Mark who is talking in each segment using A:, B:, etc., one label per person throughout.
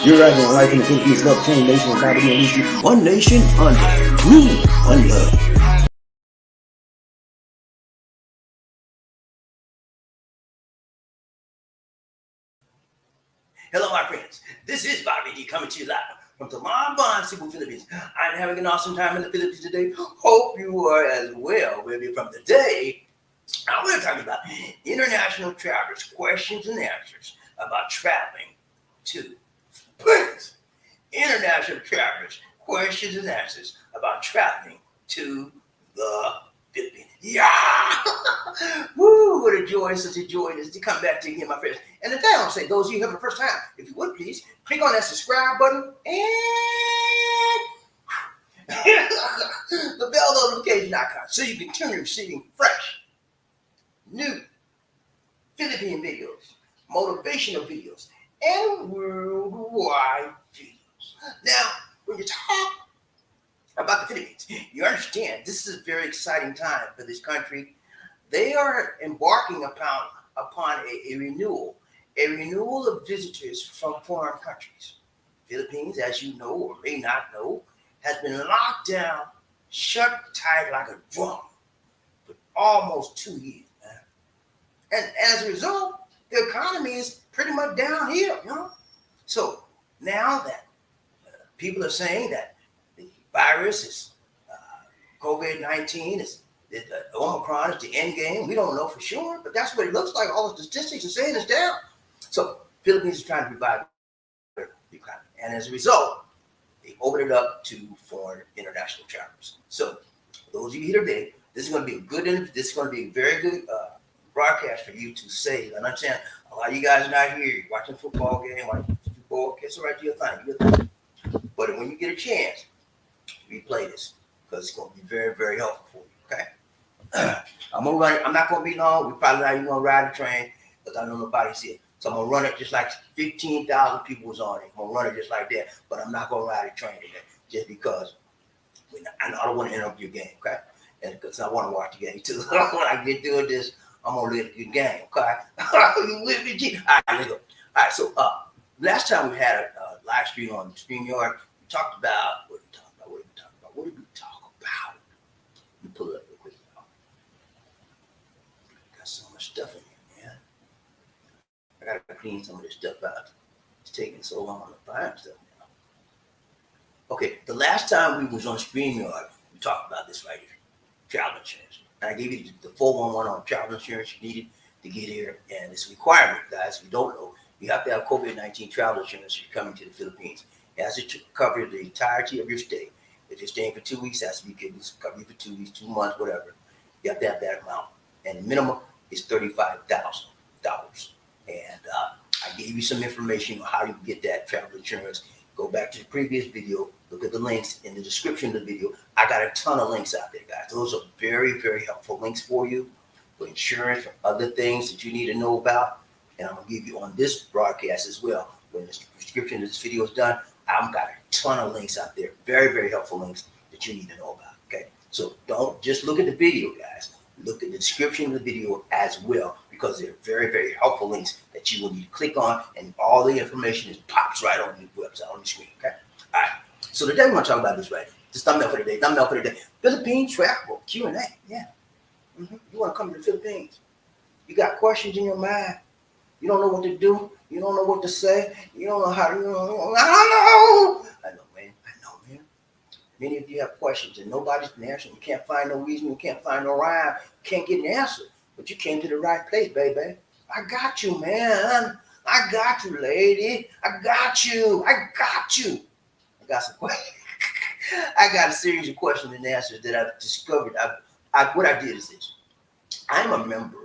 A: You're right on life in the Philippines, love change nation, and God in one nation under rule, one love.
B: Hello, my friends. This is BobbieD coming to you live from Talamban, Cebu, Philippines. I'm having an awesome time in the Philippines today. Hope you are as well. Maybe from today, I want to talk about international travelers' questions and answers about traveling to Philippines. International travelers' questions and answers about traveling to the Philippines. Yeah! Woo! What a joy, such a joy it is to come back to you, my friends. And the thing I'll say, those of you who have it the first time, if you would please, click on that subscribe button and the bell notification icon so you can continue receiving fresh, new Philippine videos, motivational videos, and worldwide videos. Now, when you talk about the Philippines, you understand this is a very exciting time for this country. They are embarking upon a renewal of visitors from foreign countries. Philippines, as you know or may not know, has been locked down, shut tight like a drum for almost 2 years. And as a result, the economy is pretty much downhill, you know? So now that people are saying that the virus is COVID-19 is Omicron is the end game. We don't know for sure, but that's what it looks like. All the statistics are saying it's down. So Philippines is trying to revive the economy. And as a result, they opened it up to foreign international travelers. So those of you here today, this is going to be a good, this is going to be a very good broadcast for you to say. And I understand a lot of you guys are not here. You're watching a football game, watching football. Okay, so right, do your thing. But when you get a chance, replay this because it's going to be very, very helpful for you. Okay. I'm gonna run it. I'm not gonna be long. We probably not even gonna ride the train because I know nobody's here. So I'm gonna run it just like 15,000 people was on it. I'm gonna run it just like that, but I'm not gonna ride the train today just because I don't want to interrupt your game, okay? And because I want to watch the game too. When I get through this, I'm gonna let the game, okay? You with me, G? All right, let's go. All right, so last time we had a live stream on StreamYard, we talked about what did we talk about? What did we talk about? Let me pull it up. So much stuff in here, man. I gotta clean some of this stuff out. It's taking so long to find stuff now. Okay, the last time we was on StreamYard, we talked about this right here, travel insurance. And I gave you the 411 on travel insurance you needed to get here, and it's a requirement, guys. If you don't know, you have to have COVID-19 travel insurance if you're coming to the Philippines. It has to cover the entirety of your stay. If you're staying for 2 weeks, it has to be cover you for 2 weeks, 2 months, whatever. You have to have that amount, and the minimum is $35,000. And I gave you some information on how you can get that travel insurance. Go back to the previous video, look at the links in the description of the video. I got a ton of links out there, guys. Those are very, very helpful links for you, for insurance, for other things that you need to know about. And I'm gonna give you on this broadcast as well. When the description of this video is done, I've got a ton of links out there, very, very helpful links that you need to know about, okay? So don't just look at the video, guys. Look at the description of the video as well, because they're very, very helpful links that you will need to click on, and all the information is pops right on the website on the screen. Okay. All right. So today we're going to talk about this right. This thumbnail for today. Philippine travel Q&A. Yeah. You want to come to the Philippines? You got questions in your mind. You don't know what to do. You don't know what to say. You don't know how to. I don't know. I know, man. Many of you have questions and nobody's answering. You can't find no reason. You can't find no rhyme. You can't get an answer. But you came to the right place, baby. I got you, man. I got you, lady. I got you. I got some questions. I got a series of questions and answers that I've discovered. What I did is this. I'm a member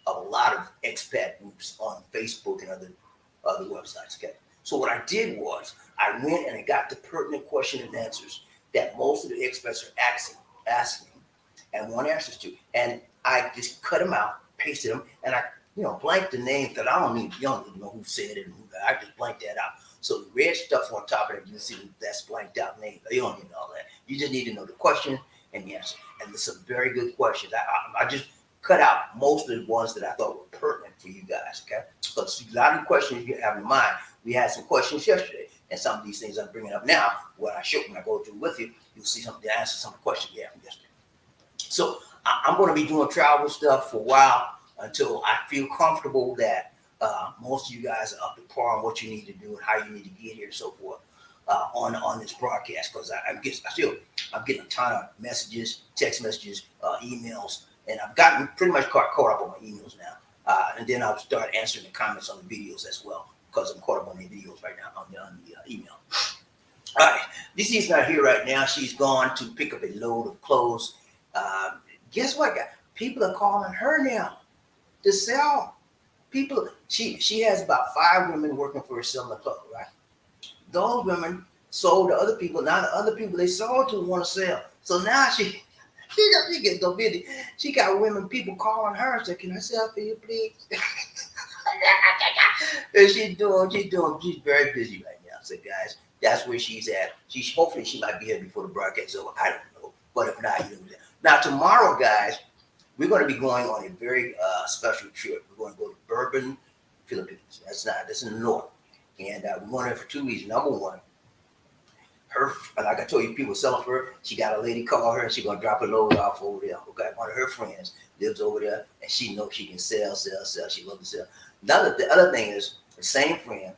B: of a lot of expat groups on Facebook and other websites, okay? So what I did was I went and I got the pertinent question and answers that most of the expats are asking and want answers to. And I just cut them out, pasted them, and I, blanked the names that I don't even know who said it and who. I just blanked that out. So the red stuff on top of it, you see that's blanked out name. You don't need all that. You just need to know the question and the answer. And there's some very good questions. I just cut out most of the ones that I thought were pertinent for you guys, okay? But a lot of the questions you have in mind, we had some questions yesterday, and some of these things I'm bringing up now, when I go through with you, you'll see some of the answers to some of the questions you had from yesterday. So I'm going to be doing travel stuff for a while until I feel comfortable that most of you guys are up to par on what you need to do and how you need to get here and so forth on this broadcast, because I'm getting a ton of messages, text messages, emails, and I've gotten pretty much caught up on my emails now. And then I'll start answering the comments on the videos as well, because I'm caught up on the videos right now on the email. All right, DC's not here right now. She's gone to pick up a load of clothes. Guess what, guys? People are calling her now to sell. People, she has about 5 women working for her selling the clothes, right? Those women sold to other people. Now the other people they sold to want to sell. So now she gets so busy. She got people calling her and saying, "Can I sell for you, please?" And she's very busy right now. So guys, that's where she's at. Hopefully she might be here before the broadcast is over. I don't know. But if not, you know. Now tomorrow, guys, we're going to be going on a very special trip. We're going to go to Bourbon, Philippines. That's in the north. And we're going there for 2 reasons. Number one, like I told you, people selling for her. She got a lady call her and she's going to drop a load off over there. Okay, one of her friends lives over there and she knows she can sell. She loves to sell. The other thing is, the same friend,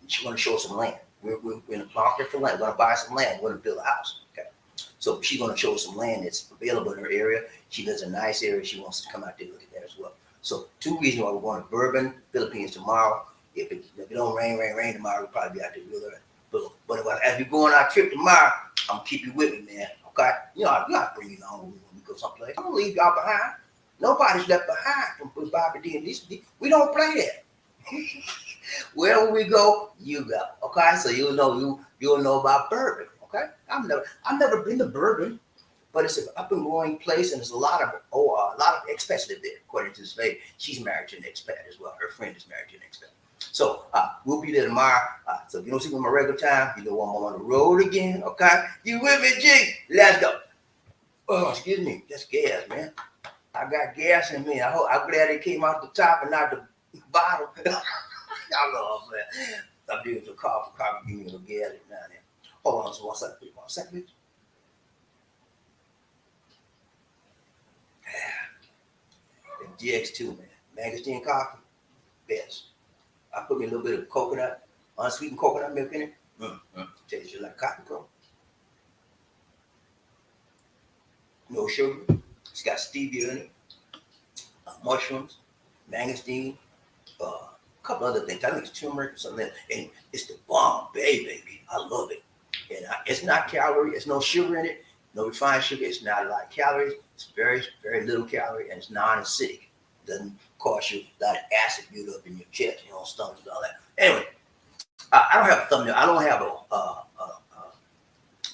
B: she's going to show us some land. We're in the market for land. We're going to buy some land. We're going to build a house. Okay. So she's going to show us some land that's available in her area. She lives in a nice area. She wants to come out there and look at that as well. So 2 reasons why we're going to Bourbon, Philippines tomorrow. If it don't rain tomorrow, we'll probably be out there real early. But as we go on our trip tomorrow, I'm going to keep you with me, man. Okay? You know, I'm not bringing you along when we go someplace. I'm going to leave y'all behind. Nobody's left behind from BobbieD and this. We don't play that. Wherever we go, you go. Okay? So you'll know about Bourbon. Okay? I've never been to Bourbon, but it's an up and growing place, and there's a lot of expats live there. According to this lady, she's married to an expat as well. Her friend is married to an expat. So we'll be there tomorrow. So if you don't see me on my regular time, you know I'm on the road again. Okay? You with me, G? Let's go. Oh, excuse me. That's gas, man. I got gas in me. I'm glad it came out the top and not the bottom. Y'all know what I'm saying. I'm doing some coffee, give me a little gas now and then. Hold on, so one second, please. The GX2, man. Magazine coffee, best. I put me a little bit of coconut, unsweetened coconut milk in it. Tastes just like cotton crow. No sugar. It's got stevia in it. Mushrooms, mangosteen, a couple other things. I think it's turmeric or something. And it's the Bombay, baby. I love it. And it's not calorie. There's no sugar in it. No refined sugar. It's not a lot of calories. It's very, very little calorie, and it's non-acidic. It doesn't cause you a lot of acid build up in your chest, stomach and all that. Anyway, I don't have a thumbnail. I don't have a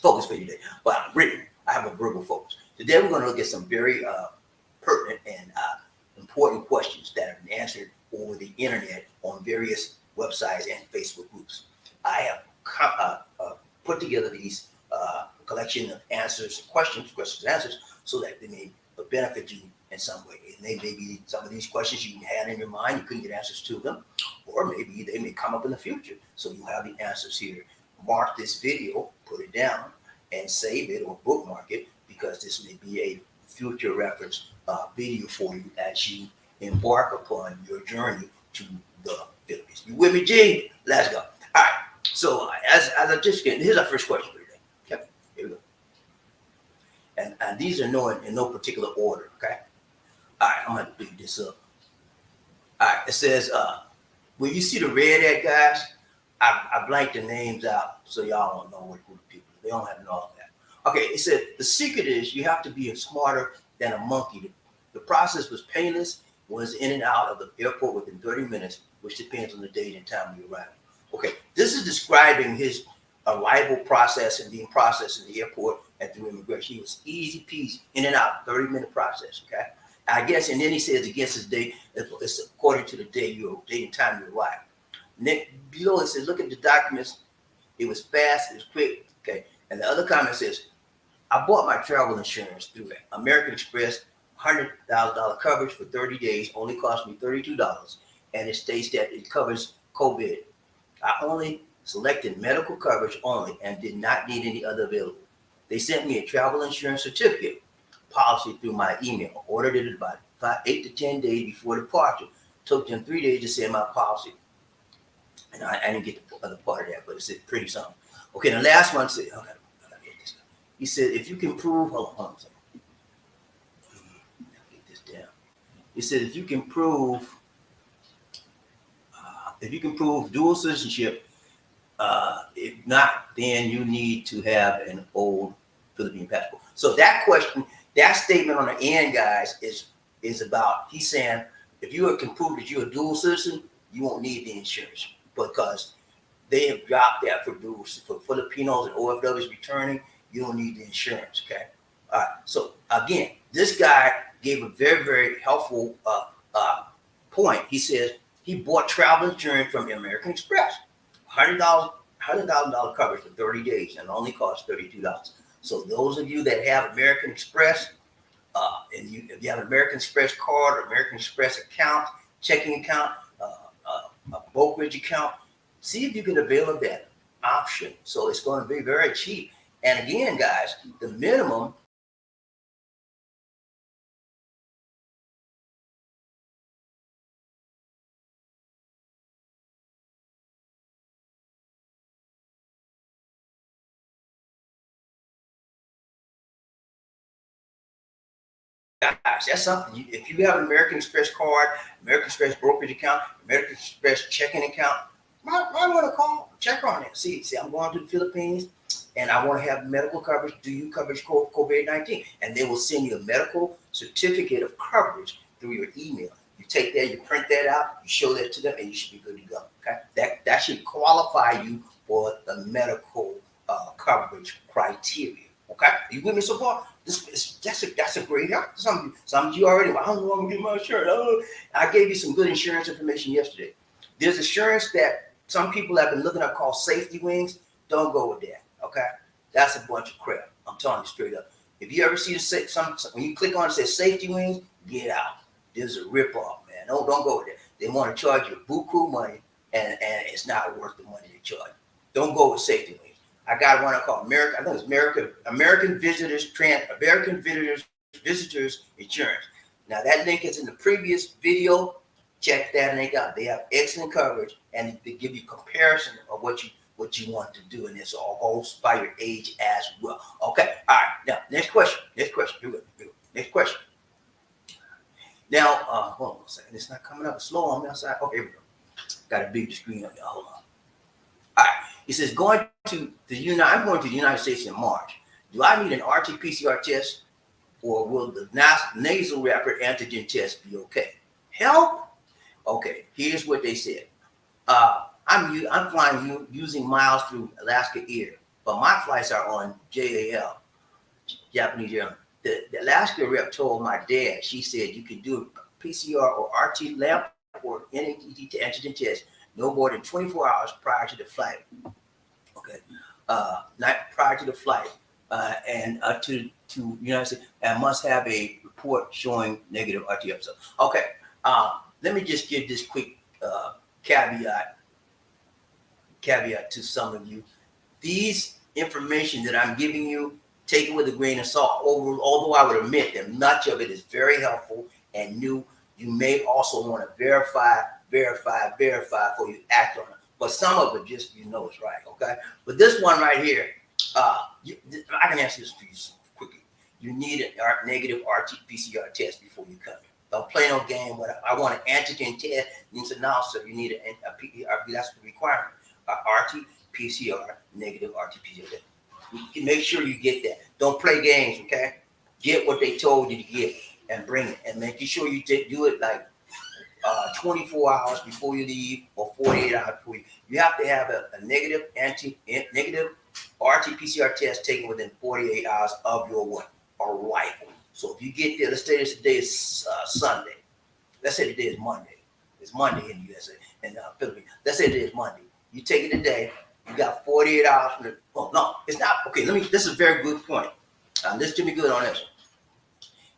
B: focus for you today, but I'm written. I have a verbal focus. Today we're going to look at some very pertinent and important questions that have been answered over the internet on various websites and Facebook groups. I have put together these collection of questions and answers, so that they may benefit you in some way. And they may be some of these questions you had in your mind, you couldn't get answers to them, or maybe they may come up in the future. So you have the answers here. Mark this video, put it down, and save it or bookmark it, because this may be a future reference video for you as you embark upon your journey to the Philippines. You with me, G? Let's go. All right. So as I just get, here's our first question for today. Okay, here we go. And these are in no particular order. Okay. All right, I'm gonna beat this up. All right, it says, when you see the red ad, guys, I blanked the names out so y'all don't know what group of people. They don't have to know all that. Okay, it said the secret is you have to be smarter than a monkey. The process was painless. Was in and out of the airport within 30 minutes, which depends on the date and time you arrive. Okay, this is describing his arrival process and being processed in the airport and through immigration. He was easy peasy, in and out, 30-minute process. Okay, I guess, and then he says against his date, it's according to the date and time you arrive. Below it says, look at the documents. It was fast, it was quick. Okay, and the other comment says, I bought my travel insurance through American Express, $100,000 coverage for 30 days, only cost me $32, and it states that it covers COVID. I only selected medical coverage only and did not need any other available. They sent me a travel insurance certificate policy through my email. Ordered it about 8 to 10 days before departure. Took them 3 days to send my policy. And I didn't get the other part of that, but it said pretty something. Okay, the last one said, I gotta get this guy. He said, if you can prove, hold on a second. Get this down. He said, if you can prove dual citizenship, if not, then you need to have an old Philippine passport. So that question, that statement on the end, guys, is about, he's saying, if you can prove that you're a dual citizen, you won't need the insurance, because they have dropped that for Filipinos and OFWs returning. You don't need the insurance. Okay. All right. So again, this guy gave a very, very helpful point. He says he bought travel insurance from American Express, $100,000 coverage for 30 days, and only cost $32. So those of you that have American Express, and if you have an American Express card or American Express account, checking account, a brokerage account, see if you can avail of that option. So it's going to be very cheap. And again, guys, the minimum guys, that's something. If you have an American Express card, American Express brokerage account, American Express checking account, might want to call, check on it. See, I'm going to the Philippines and I want to have medical coverage. Do you coverage COVID-19? And they will send you a medical certificate of coverage through your email. You take that, you print that out, you show that to them, and you should be good to go. Okay, that should qualify you for the medical coverage criteria. Okay, you with me so far? That's a great help. Some of you already, I don't know, I'm gonna get my insurance. I gave you some good insurance information yesterday. There's insurance that some people have been looking up called safety wings. Don't go with that. Okay, that's a bunch of crap. I'm telling you straight up. If you ever see when you click on it, it says safety wings, get out. There's a ripoff, man. Don't go with that. They want to charge you buku money, and it's not worth the money they charge. Don't go with safety wings. I got one called American. I think it's American Visitors Insurance. Now that link is in the previous video. Check that link out. They have excellent coverage, and they give you comparison of what you want to do, and it's all goes by your age as well. Okay. All right. Now next question. Here we go. Next question. Now, hold on a second. It's not coming up. It's slow on the outside. Okay, here we go. Got a big screen up there. Hold on. All right. It says I'm going to the United States in March. Do I need an RT-PCR test, or will the nasal rapid antigen test be okay? Help? Okay. Here's what they said. I'm flying using miles through Alaska Air, but my flights are on JAL, Japanese Airlines. The Alaska rep told my dad, she said you can do a PCR or RT lab or antigen test no more than 24 hours prior to the flight. Okay, not prior to the flight, and to United States, and must have a report showing negative RT episode. Okay, let me just give this quick caveat to some of you. These information that I'm giving you, take it with a grain of salt. Although I would admit that much of it is very helpful and new, you may also want to verify before you act on it. But some of it just it's right, okay? But this one right here, I can answer this for you quickly. You need a negative RT-PCR test before you come in. Don't play no game with it. I want an antigen test. You said, no, sir, you need a PCR. That's the requirement. RT-PCR, negative RT-PCR test. You make sure you get that. Don't play games, okay? Get what they told you to get and bring it. And make sure you do it like 24 hours before you leave or 48 hours before you have to have a negative RT-PCR test taken within 48 hours of your arrival. So if you get there, let's say today is Sunday. Let's say today is Monday. It's Monday in the USA and Philippines. Let's say today is Monday. You take it today. You got 48 hours from no, it's not. Okay, this is a very good point. Listen to me good on this.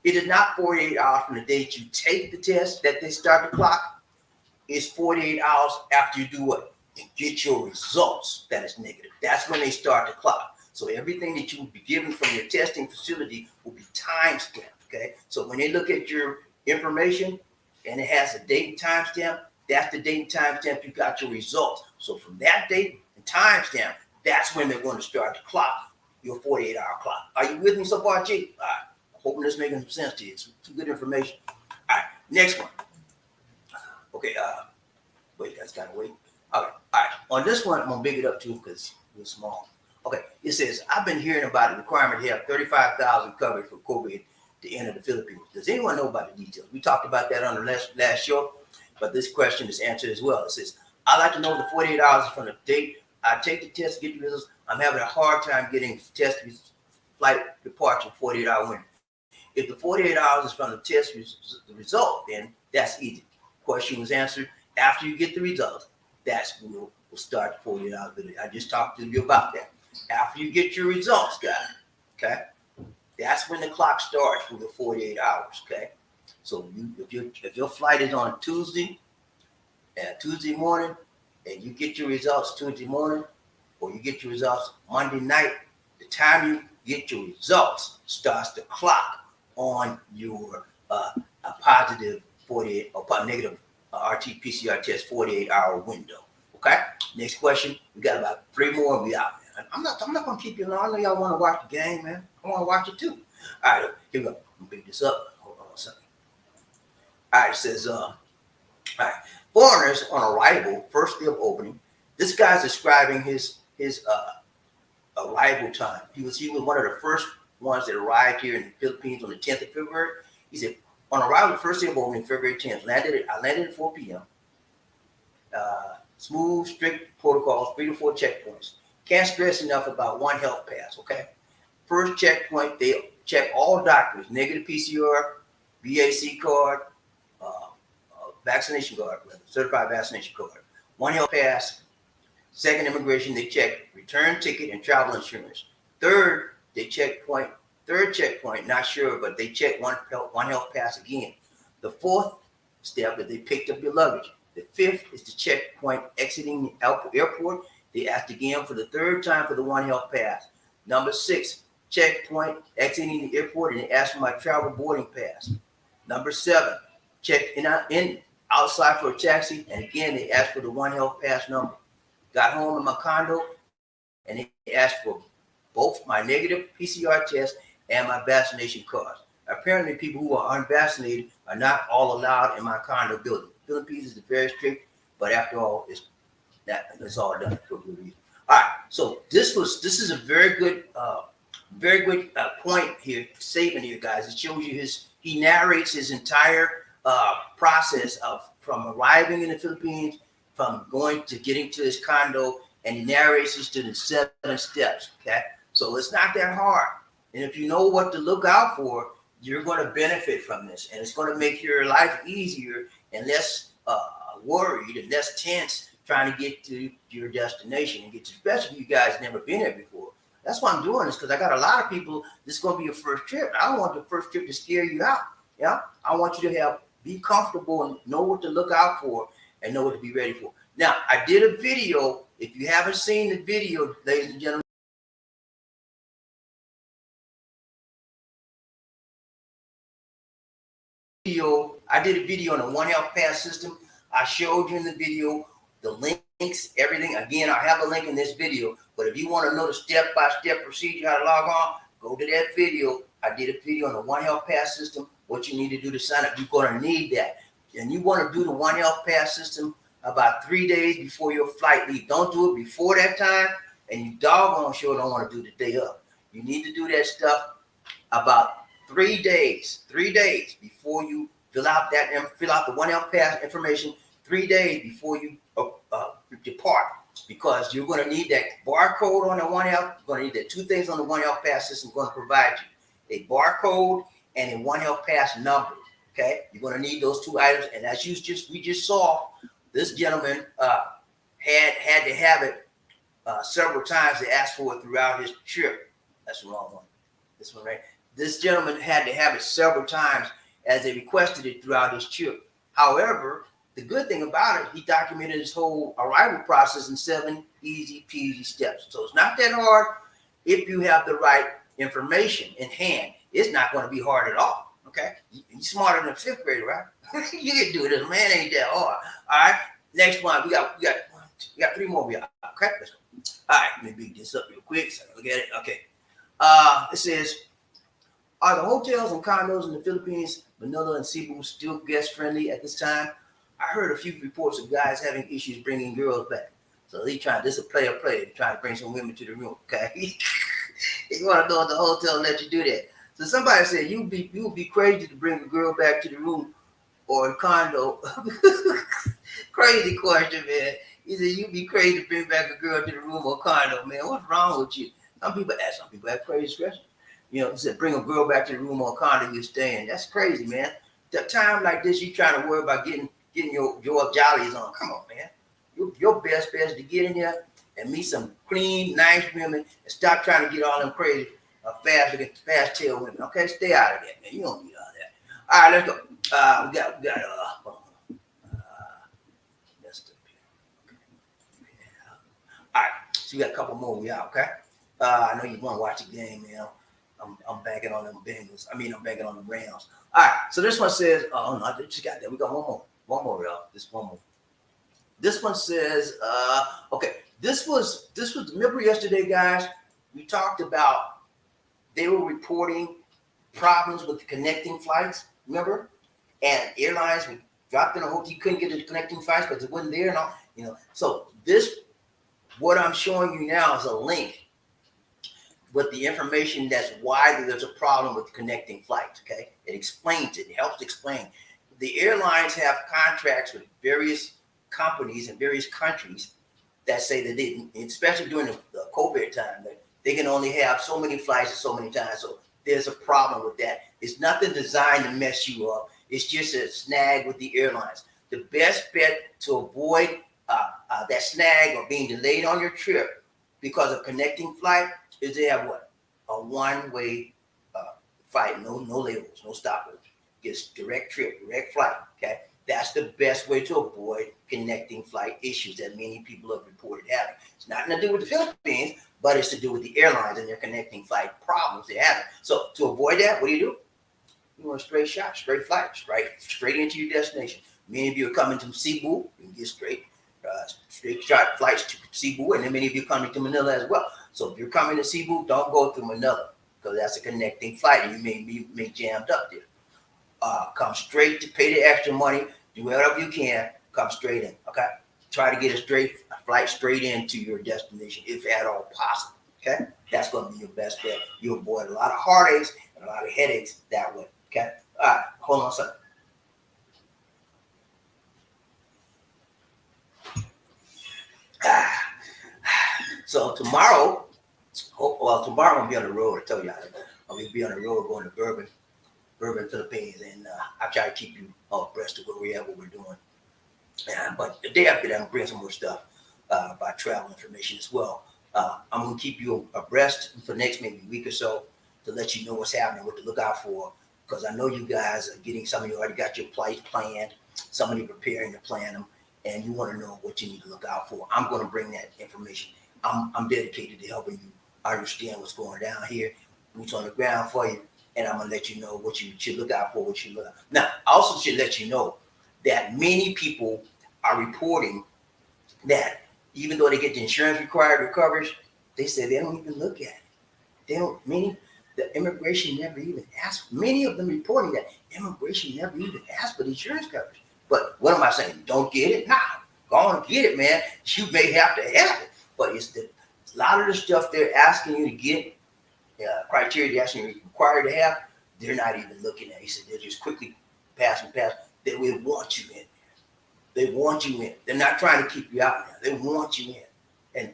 B: It is not 48 hours from the date you take the test that they start the clock. It's 48 hours after you do what? And get your results that is negative. That's when they start the clock. So everything that you will be given from your testing facility will be time stamped. Okay. So when they look at your information and it has a date and time stamp, that's the date and time stamp you got your results. So from that date and time stamp, that's when they're going to start the clock, your 48-hour clock. Are you with me so far, Chief? All right. I hope this is making some sense to you. It's some good information. All right. Next one. Okay. Wait, that's got to wait. Okay. All right. On this one, I'm going to big it up too because it's small. Okay. It says, I've been hearing about the requirement to have 35,000 coverage for COVID at the end of the Philippines. Does anyone know about the details? We talked about that on the last show, but this question is answered as well. It says, I'd like to know the 48 hours from the date I take the test, get the results. I'm having a hard time getting test flight departure 48-hour window. If the 48 hours is from the test the result, then that's easy. Question was answered after you get the results. That's when we'll start the 48-hour video. I just talked to you about that. After you get your results, guys, okay, that's when the clock starts for the 48 hours. Okay, so if your flight is on Tuesday morning, and you get your results Tuesday morning, or you get your results Monday night, the time you get your results starts the clock on your a positive 48 or negative RT-PCR test 48-hour window. Okay. Next question. We got about 3 more. We out. I'm not gonna keep you long. I know y'all want to watch the game, man. I want to watch it too. All right, here we go. I'm gonna pick this up. Hold on a second. All right, it says, all right, foreigners on arrival, first day of opening. This guy's describing his arrival time. He was one of the first ones that arrived here in the Philippines on the 10th of February. He said, on arrival, first day of opening, February 10th, I landed at 4 p.m. Smooth, strict protocols, 3 to 4 checkpoints. Can't stress enough about One Health Pass, okay? First checkpoint, they check all doctors, negative PCR, VAC card, vaccination card, certified vaccination card. One Health Pass. Second, immigration, they check return ticket and travel insurance. Third checkpoint, not sure, but they check One Health Pass again. The fourth step is they picked up your luggage. The fifth is the checkpoint exiting the airport. They asked again for the 3rd time for the One Health Pass. Number 6, checkpoint exiting the airport, and they asked for my travel boarding pass. Number 7, check in outside for a taxi, and again they asked for the One Health Pass number. Got home in my condo, and they asked for both my negative PCR test and my vaccination cards. Apparently, people who are unvaccinated are not all allowed in my condo building. Philippines is very strict, but after all, it's all done for a good reason. All right, so this is a very good point here, saving here, guys. It shows you he narrates his entire process from arriving in the Philippines, from going to getting to his condo, and he narrates this to the 7 steps. Okay, so it's not that hard, and if you know what to look out for, you're going to benefit from this, and it's going to make your life easier and less worried and less tense trying to get to your destination and get to, especially if you guys never been there before. That's why I'm doing this, because I got a lot of people. This is going to be your first trip. I don't want the first trip to scare you out. Yeah, I want you to be comfortable and know what to look out for and know what to be ready for. Now, I did a video. If you haven't seen the video, ladies and gentlemen, I did a video on the One Health Pass system. I showed you in the video the links, everything. Again, I have a link in this video, but if you want to know the step-by-step procedure, how to log on, go to that video. I did a video on the One Health Pass system, what you need to do to sign up. You're going to need that. And you want to do the One Health Pass system about 3 days before your flight leave. Don't do it before that time, and you doggone sure don't want to do the day up. You need to do that stuff about 3 days before you fill out the One Health Pass information. 3 days before you depart, because you're going to need that barcode on the One Health. You're going to need that 2 things on the One Health Pass system. Going to provide you a barcode and a One Health Pass number. Okay, you're going to need those 2 items, and as we just saw, this gentleman had to have it several times. They asked for it throughout his trip. That's the wrong one. This one right. This gentleman had to have it several times as they requested it throughout his trip. However, the good thing about it, he documented his whole arrival process in 7 easy peasy steps. So it's not that hard if you have the right information in hand. It's not going to be hard at all. Okay, you're smarter than a 5th grader, right? You can do this, man. Ain't that hard? All right. Next one, we got 3 more. Okay, let's go. All right, let me beat this up real quick so I look at it. Okay. It says, are the hotels and condos in the Philippines, Manila, and Cebu still guest friendly at this time? I heard a few reports of guys having issues bringing girls back. So this is a player trying to bring some women to the room. Okay. You want to know if the hotel let you do that? So somebody said you would be crazy to bring a girl back to the room or a condo. Crazy question, man. He said you'd be crazy to bring back a girl to the room or condo, man. What's wrong with you? Some people have crazy questions. You know, he said bring a girl back to the room or condo you're staying. That's crazy, man. The time like this, you trying to worry about getting your jollies on. Come on, man. Your best bet is to get in there and meet some clean, nice women and stop trying to get all them crazy, fast tail women. Okay, stay out of that, man. You don't need all that. All right, let's go. We got messed up here. Yeah. All right, so we got a couple more. We out, okay? I know you want to watch the game, man. I'm banking on them Bengals. I'm banking on the Rams. All right, so this one says, oh no, I just got that. We got one more, y'all. This one more. This one says, okay, this was remember yesterday, guys, we talked about they were reporting problems with the connecting flights, remember? And airlines were dropped in a hotel, you couldn't get the connecting flights because it wasn't there and all, you know. So what I'm showing you now is a link with the information that's why there's a problem with connecting flights, okay? It explains it helps explain. The airlines have contracts with various companies in various countries that say that they, especially during the COVID time, that they can only have so many flights at so many times. So there's a problem with that. It's nothing designed to mess you up. It's just a snag with the airlines. The best bet to avoid that snag or being delayed on your trip because of connecting flight is to have what? A one-way flight, no labels, no stopovers. Just direct trip, direct flight, okay? That's the best way to avoid connecting flight issues that many people have reported having. It's nothing to do with the Philippines, but it's to do with the airlines and their connecting flight problems they're having. So to avoid that, what do? You want a straight shot, straight flight, straight into your destination. Many of you are coming to Cebu, you can get straight shot flights to Cebu, and then many of you are coming to Manila as well. So if you're coming to Cebu, don't go through Manila because that's a connecting flight and you may be jammed up there. Come straight to pay the extra money, do whatever you can, come straight in, okay? Try to get a flight straight into your destination if at all possible, okay? That's going to be your best bet. You avoid a lot of heartaches and a lot of headaches that way, okay? All right, hold on a second. So tomorrow I'm going to be on the road. I told you I'm going to be on the road going to Bourbon, Philippines, and I try to keep you abreast of where we're at, what we're doing. But the day after that, I'm going to bring some more stuff about travel information as well. I'm going to keep you abreast for the next maybe week or so to let you know what's happening, what to look out for, because I know you guys are getting, some of you already got your flights planned, some of you preparing to plan them, and you want to know what you need to look out for. I'm going to bring that information. I'm dedicated to helping you understand what's going down here, boots on the ground for you, and I'm going to let you know what you should look out for, what you look out. Now, I also should let you know that many people are reporting that even though they get the insurance required coverage, they say they don't even look at it. The immigration never even asked. Many of them reporting that immigration never even asked for the insurance coverage. But what am I saying? Don't get it? Nah, go on and get it, man. You may have to have it. But it's a lot of the stuff they're asking you to get, criteria they're asking you required to have, they're not even looking at. He said they're just quickly pass. They will want you in. They want you in. They're not trying to keep you out now. They want you in. And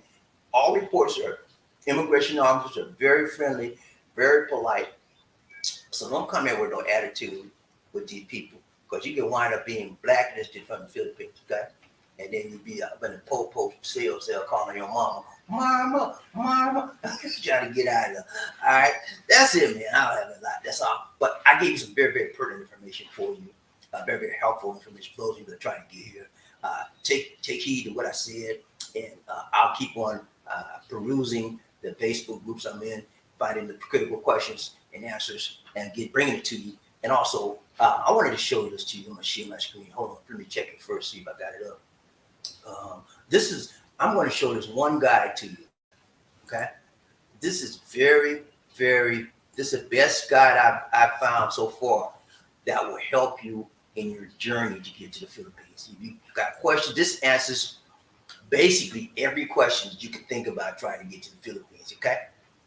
B: all reports are, immigration officers are very friendly, very polite. So don't come in with no attitude with these people, because you can wind up being blacklisted from the Philippines, okay? And then you be up in the post sale calling your mama Mama. Trying to get out of there. All right, that's it, man. I don't have a lot. That's all. But I gave you some very, very pertinent information for you. Very, very helpful information for those of you that are trying to get here. Take heed to what I said, and I'll keep on perusing the Facebook groups I'm in, finding the critical questions and answers, and bringing it to you. And also, I wanted to show this to you. I'm gonna share my screen. Hold on, let me check it first, see if I got it up. I'm going to show this one guide to you. Okay, this is this is the best guide I've found so far that will help you in your journey to get to the Philippines. If you got questions, this answers basically every question that you can think about trying to get to the Philippines. Okay,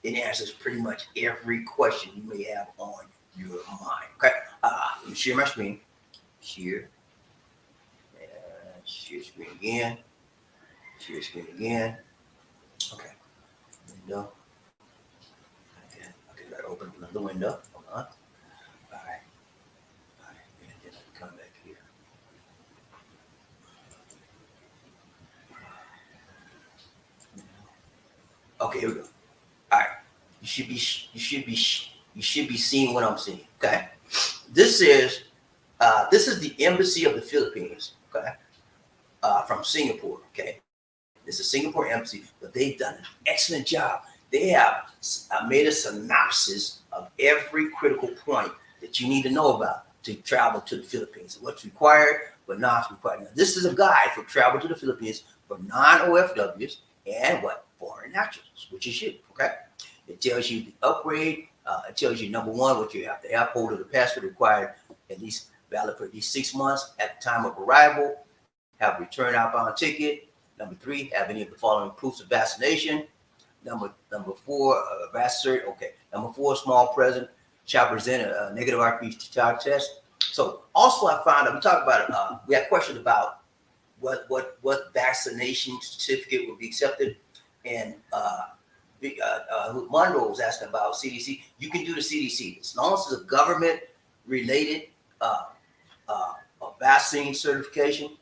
B: it answers pretty much every question you may have on your mind. Okay, let me share my screen. Share screen again. Share screen again. Okay. Window. Okay. Gotta open another window. Hold on. All right. And then I come back here. Okay, here we go. All right. You should be seeing what I'm seeing. Okay. This is the Embassy of the Philippines. Okay. From Singapore. Okay. It's a Singapore embassy, but they've done an excellent job. They have made a synopsis of every critical point that you need to know about to travel to the Philippines. What's required, but not required. Now, this is a guide for travel to the Philippines for non-OFWs and foreign nationals, which is you. Okay, it tells you the upgrade. It tells you number one, what you have to have, hold of the passport required, at least valid for at least 6 months at the time of arrival. Have a return outbound ticket. Number 3, have any of the following proofs of vaccination. Number 4, VaxCert. Okay. Number 4, small present shall present a negative RP test. So also I found out, we talked about it, we had questions about what vaccination certificate would be accepted. And Monroe was asking about CDC. You can do the CDC. As long as it's a government related vaccine certification,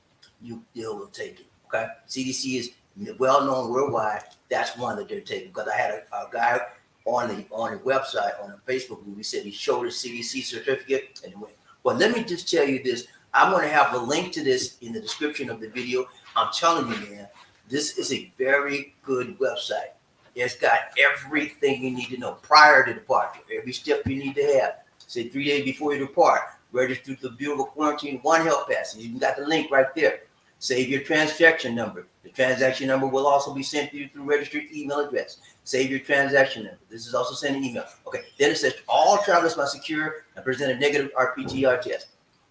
B: they'll take it. Okay, CDC is well known worldwide. That's one that they're taking. Because I had a guy on the website, on the Facebook group, he said he showed a CDC certificate and it went. Well, let me just tell you this. I'm going to have a link to this in the description of the video. I'm telling you, man, this is a very good website. It's got everything you need to know prior to departure. Every step you need to have. Say 3 days before you depart, register to the Bureau of Quarantine, 1 health pass. You got the link right there. Save your transaction number. The transaction number will also be sent to you through registered email address. Save your transaction number. This is also sent an email. Okay. Then it says all travelers must secure and present a negative RPTR test.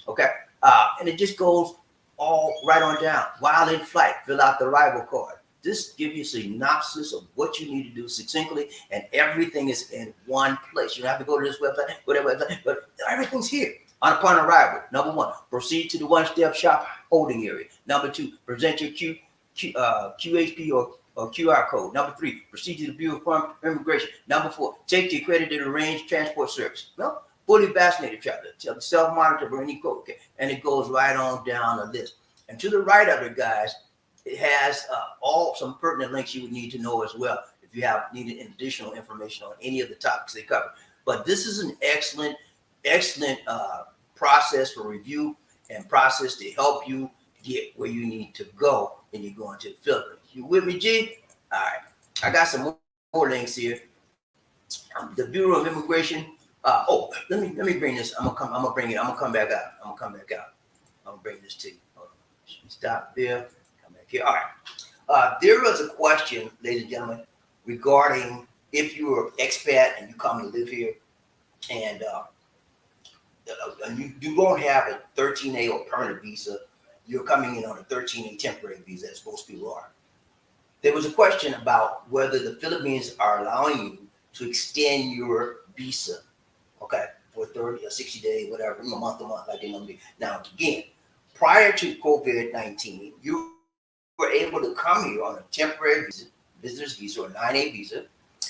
B: Okay. And it just goes all right on down. While in flight, fill out the arrival card. This gives you a synopsis of what you need to do succinctly, and everything is in one place. You don't have to go to this website, whatever, but everything's here. Upon arrival, number 1, proceed to the one-step shop holding area. Number 2, present your QHP or QR code. Number 3, proceed to the Bureau of Immigration. Number 4, take the accredited arranged transport service. Well, fully vaccinated traveler, self-monitor for any code. Okay, and it goes right on down the list. And to the right of it, guys, it has some pertinent links you would need to know as well if you have needed additional information on any of the topics they cover. But this is an excellent process for review and process to help you get where you need to go when you're going to the Philippines. You with me, G? All right. I got some more links here. The Bureau of Immigration. Let me bring this. I'm gonna bring it. I'm gonna come back out. I'm gonna bring this to you. Hold on. Stop there. Come back here. All right. There was a question, ladies and gentlemen, regarding if you are an expat and you come to live here, and you don't have a 13A or permanent visa, you're coming in on a 13A temporary visa, as most people are. There was a question about whether the Philippines are allowing you to extend your visa, okay, for 30 or 60 days, whatever, a month, like they want to be. Now, again, prior to COVID-19, you were able to come here on a temporary visa, visitor's visa or 9A visa,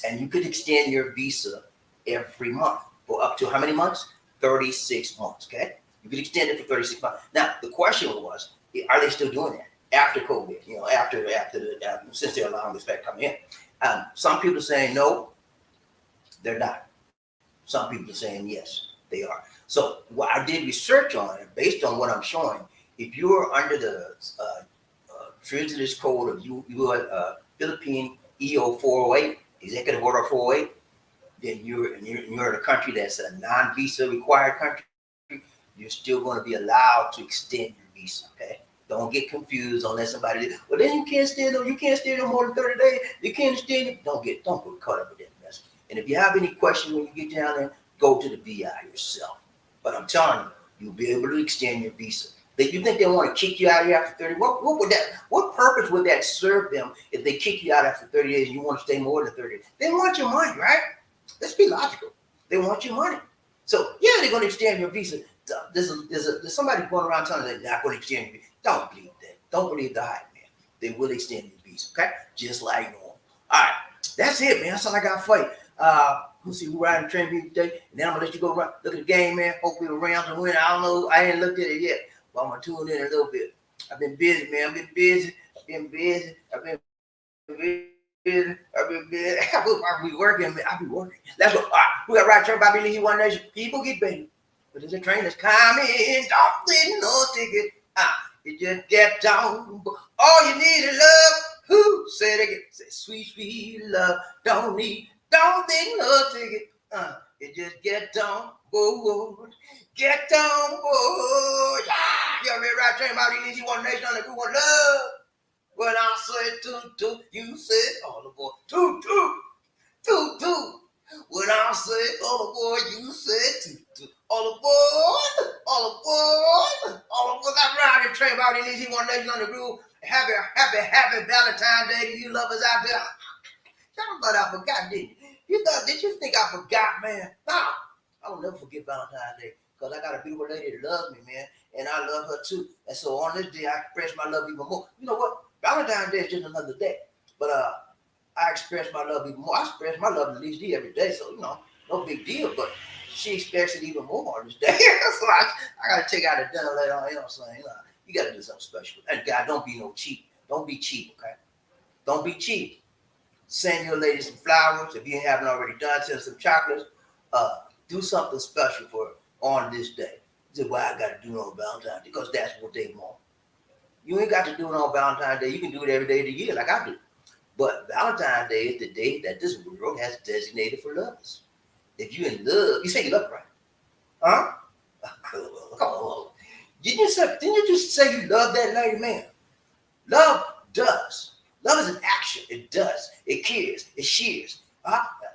B: and you could extend your visa every month for up to how many months? 36 months, okay? You could extend it for 36 months. Now, the question was, are they still doing that? after COVID, since they're allowing this back to come in. Some people are saying no, they're not. Some people are saying yes, they are. So what I did research on it, based on what I'm showing, if you're under the Treasury's Code of Philippine EO 408, Executive Order 408, then you're in a country that's a non-visa required country, you're still going to be allowed to extend your visa. Okay, don't get confused. Don't let somebody. Well, then you can't stay no. You can't stay no more than 30 days. You can't stay. Don't get caught up with that mess. And if you have any questions when you get down there, go to the VI yourself. But I'm telling you, you'll be able to extend your visa. You think they want to kick you out of here after 30? What purpose would that serve them if they kick you out after 30 days and you want to stay more than 30 days? They want your money, right? Let's be logical. They want your money. So yeah, they're going to extend your visa. There's somebody going around telling them they're not going to extend your visa. Don't believe that. Don't believe the hype, man. They will extend your visa, okay? Just like normal. All right, that's it, man. That's all I got for you. We'll see who riding the train today, and then I'm gonna let you go look at the game, man. Hopefully the Rams will win. I don't know. I ain't looked at it yet, but I'm gonna tune in a little bit. I've been busy, man. I've been busy. I'll be working, man. I'll be working. Let's go. All right. We got right turn, BobbieD, One Nation. People get paid. But there's a train that's coming. Don't need no ticket. You just get down. All you need is love. Who said it again? Say sweet, sweet love. Don't need no ticket. You just get down board. Get down board. You ever right train, BobbieD, One Nation on the group One Love. When I said toot toot, you said all aboard. Toot toot, toot toot. When I said all aboard, you said toot toot. All aboard, all aboard, all aboard. I'm riding train, BobbieD, One Nation on the groove. Happy Valentine's Day to you lovers out there. Y'all thought I forgot, didn't you? Did you think I forgot, man? No, I will never forget Valentine's Day because I got a beautiful lady that loves me, man, and I love her too. And so on this day, I express my love even more. You know what? Valentine's Day is just another day, but I express my love even more. I express my love to Lisa D every day, so no big deal. But she expresses it even more on this day. So I gotta take out a dinner later on. You know what I'm saying? You gotta do something special. And God, don't be no cheap. Don't be cheap, okay? Don't be cheap. Send your lady some flowers if you haven't already done. Send some chocolates. Do something special for her on this day. This is why I gotta do it on Valentine's Day because that's what they want. You ain't got to do it on Valentine's Day. You can do it every day of the year like I do. But Valentine's Day is the day that this world has designated for lovers. If you're in love, you say you love, right? Huh? Come on. Didn't you just say you love that lady, man? Love does. Love is an action. It does. It cares. It shares.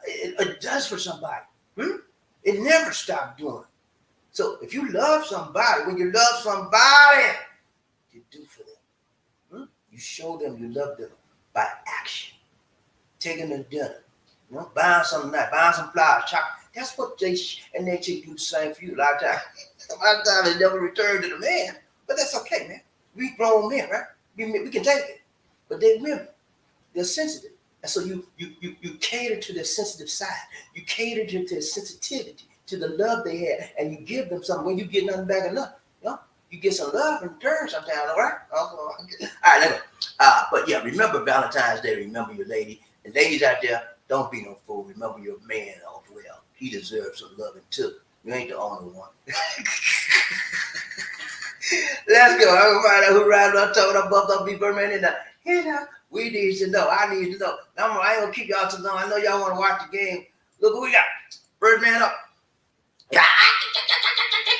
B: It does for somebody. It never stops doing. So if you love somebody, when you love somebody, you do for them. You show them you love them by action. Taking them to dinner. Buying something nice, buying some flowers, chocolate. That's what they do the same for you. A lot of times they never return to the man. But that's okay, man. We grown men, right? We can take it. But they're women. They're sensitive. And so you cater to their sensitive side. You cater to their sensitivity, to the love they have, and you give them something when you get nothing back enough. You get some love in return sometimes, all right? All right, let me go. But yeah, remember Valentine's Day. Remember your lady. And ladies out there, don't be no fool. Remember your man as well. He deserves some loving too. You ain't the only one. Let's go. Everybody who rides on top of bumped up people, man, in the we need to know. I need to know. I ain't gonna keep y'all too long. I know y'all want to watch the game. Look who we got. First man up.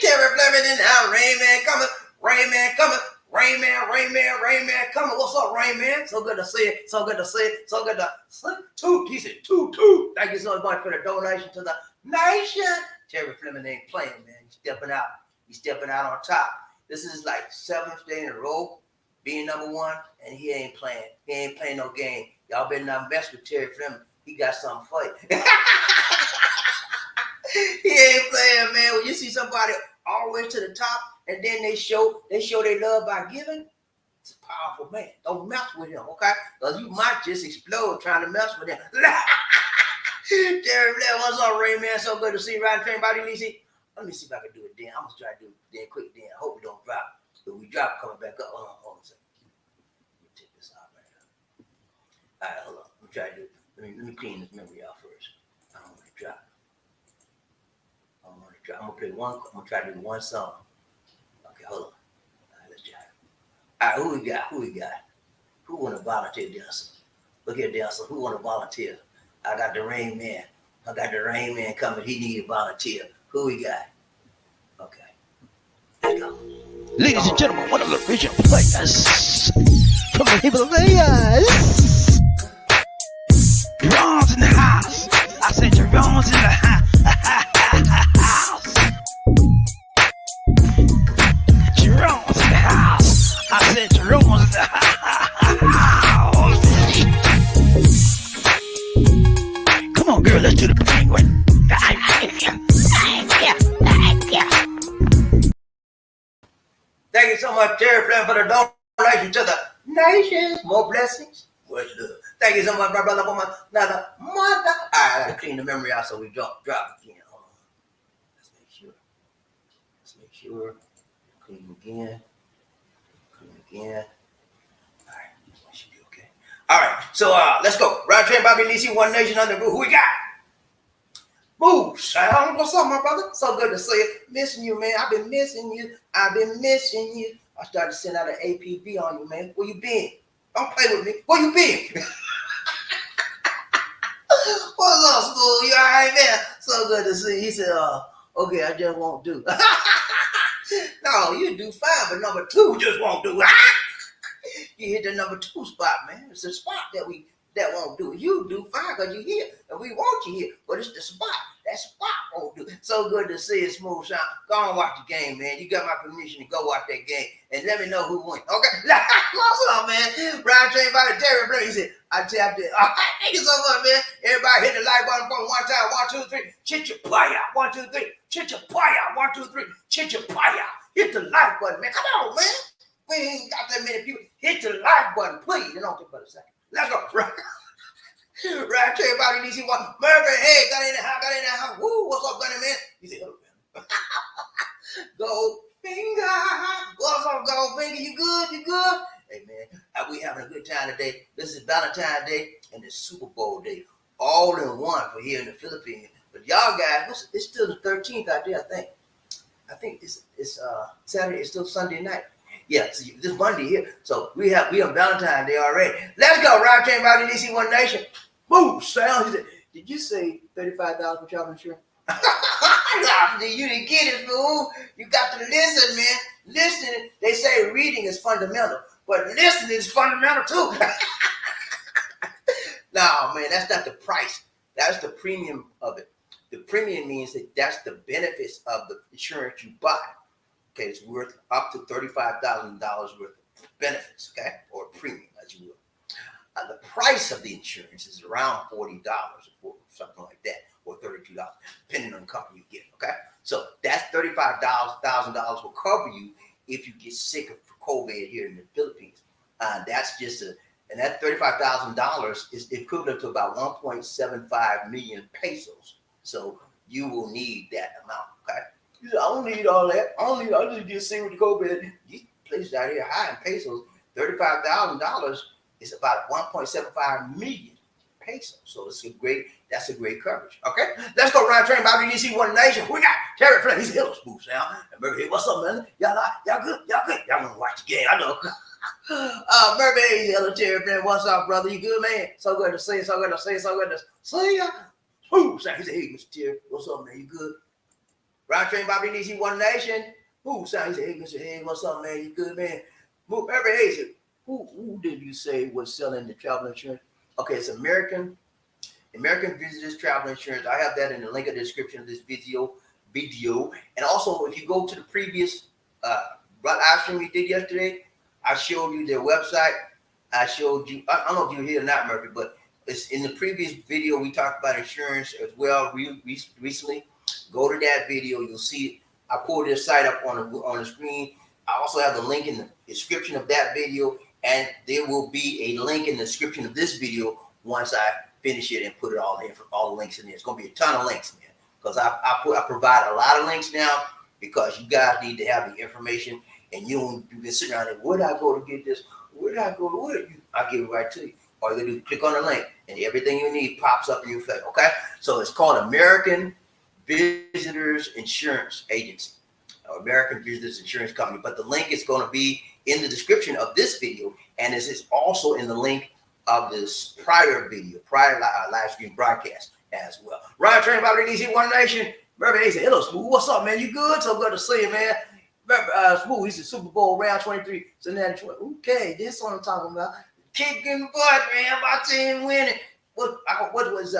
B: Terry Fleming in the house. Rain Man coming. Rain Man coming. Rain Man coming. What's up, Rain Man? So good to see it. So good to see it. So good to see it. Toot. He said toot. Thank you so much for the donation to the nation. Terry Fleming ain't playing, man. He's stepping out. He's stepping out on top. This is like 7th day in a row being number one, and he ain't playing. He ain't playing no game. Y'all better not mess with Terry Fleming. He got something for you. He ain't playing, man. When you see somebody all the way to the top, and then they show their love by giving, it's a powerful man. Don't mess with him, okay? Because you might just explode trying to mess with him. Terry Fleming, what's up, Ray, man? So good to see you riding train, BobbieD. Let me see if I can do it then. I'm going to try to do it then quick then. I hope we don't drop. If we drop, coming back up. Hold on a second. All right, hold on. I'm trying to let me clean this memory out first. I don't want to drop. I'm gonna play one. I'm gonna try to do one song. Okay, hold on. All right, let's try. All right, who we got? Who we got? Who want to volunteer dancer? Look here, dancer. Who want to volunteer? I got the Rain Man. I got the Rain Man coming. He need a volunteer. Who we got? Okay, let's go.
C: Ladies and gentlemen, one of the original players from the Himalayas. Jerome's in the house. I said Jerome's in the house. Jerome's in the house. I said Jerome's in the house. Come on, girl, let's do the penguin.
B: Thank you so much, Terry Fleming, for the donation to the nations. More blessings. Much love. Thank you so much, my brother, for my another mother. I gotta clean the memory out so we drop again. Hold on. Let's make sure. Clean again. All right. That should be okay. All right. So let's go. Round train, Bobbie DC, One Nation under rule. Who we got? Boo, Sound. What's up, my brother? So good to see you. Missing you, man. I've been missing you. I started to send out an APB on you, man. Where you been? Don't play with me. Where you been? What's up, school? You all right, man? So good to see you. He said, okay, I just won't do. No, you do fine, but number 2 just won't do. You hit the number 2 spot, man. It's the spot that won't do it. You do fine because you're here, and we want you here, but it's the spot. That spot won't do it. So good to see it, Smooth Sound. Go on watch the game, man. You got my permission to go watch that game, and let me know who won. Okay? What's up, man? Round train by the Terry Fleming. He said, I tapped it. Thank you so much, man. Everybody hit the like button for one time. 1, 2, 3. Chichapaya. 1, 2, 3. Chichapaya. 1, 2, 3. Chichapaya. Hit the like button, man. Come on, man. We ain't got that many people. Hit the like button, please. It don't take but a second. Let's go. Right, tell you about it, DC one. Murphy, hey, got in the house. Woo, what's up, Gunny, man? He said, hello, man. Goldfinger. What's up, Goldfinger? You good? Hey, man, we having a good time today. This is Valentine's Day and it's Super Bowl Day. All in one for here in the Philippines. But y'all guys, it's still the 13th out there, I think it's Saturday. It's still Sunday night. Yeah, so this Monday here. So we on Valentine's Day already. Let's go. Round chain by the DC One Nation. Boom, Sound. He said, did you say $35 for travel insurance? You didn't get it, fool. You got to listen, man. Listening, they say reading is fundamental, but listening is fundamental too. No, man, that's not the price. That's the premium of it. The premium means that that's the benefits of the insurance you buy. Okay, it's worth up to $35,000 worth of benefits, okay, or premium, as you will. The price of the insurance is around $40 or something like that, or $32, depending on the company you get, okay? So that's $35,000 will cover you if you get sick of COVID here in the Philippines. That's just and that $35,000 is equivalent to about 1.75 million pesos. So you will need that amount, okay? You say, I don't need all that. I just get sick with the COVID. These places out here high in pesos, $35,000 is about 1.75 million pesos. So that's a great coverage. Okay, let's go round train by DC One Nation. We got Terry Fleming. He's a Smooth Sound. And Murphy, hey, what's up, man? Y'all good? Y'all want to watch the game? I know. Murphy, hey, hello, Terry Fleming. What's up, brother? You good, man? So good to see you. So good to see you. Smooth Sound. He said, hey, Mr. Terry, what's up, man? You good? Round train by DC One Nation. Smooth Sound. He said, hey, Mr. Hey, what's up, man? You good, man? Murphy, hey, said, who did you say was selling the travel insurance? Okay, it's American Visitors Travel Insurance. I have that in the link in the description of this video. And also, if you go to the previous live stream we did yesterday, I showed you their website. I showed you, I don't know if you were here or not, Murphy, but it's in the previous video we talked about insurance as well recently. Go to that video, you'll see it. I pulled their site up on the screen. I also have the link in the description of that video. And there will be a link in the description of this video once I finish it and put it all in for all the links in there. It's going to be a ton of links, man, because I provide a lot of links now because you guys need to have the information. And you've been sitting around there, where did I go to get this? Where did I go? I give it right to you. All you gotta do is click on the link, and everything you need pops up in your face. Okay, so it's called American Visitors Insurance Agency, or American Visitors Insurance Company. But the link is going to be in the description of this video, and this is also in the link of this prior live stream broadcast as well. Ryan Train about the Easy One Nation. Remember, he said, "Hello, Smooth. What's up, man? You good? So good to see you, man." Remember, Smooth, he's the Super Bowl round 23. So now, okay, this is what I'm talking about. Kicking butt, man. My team winning. What was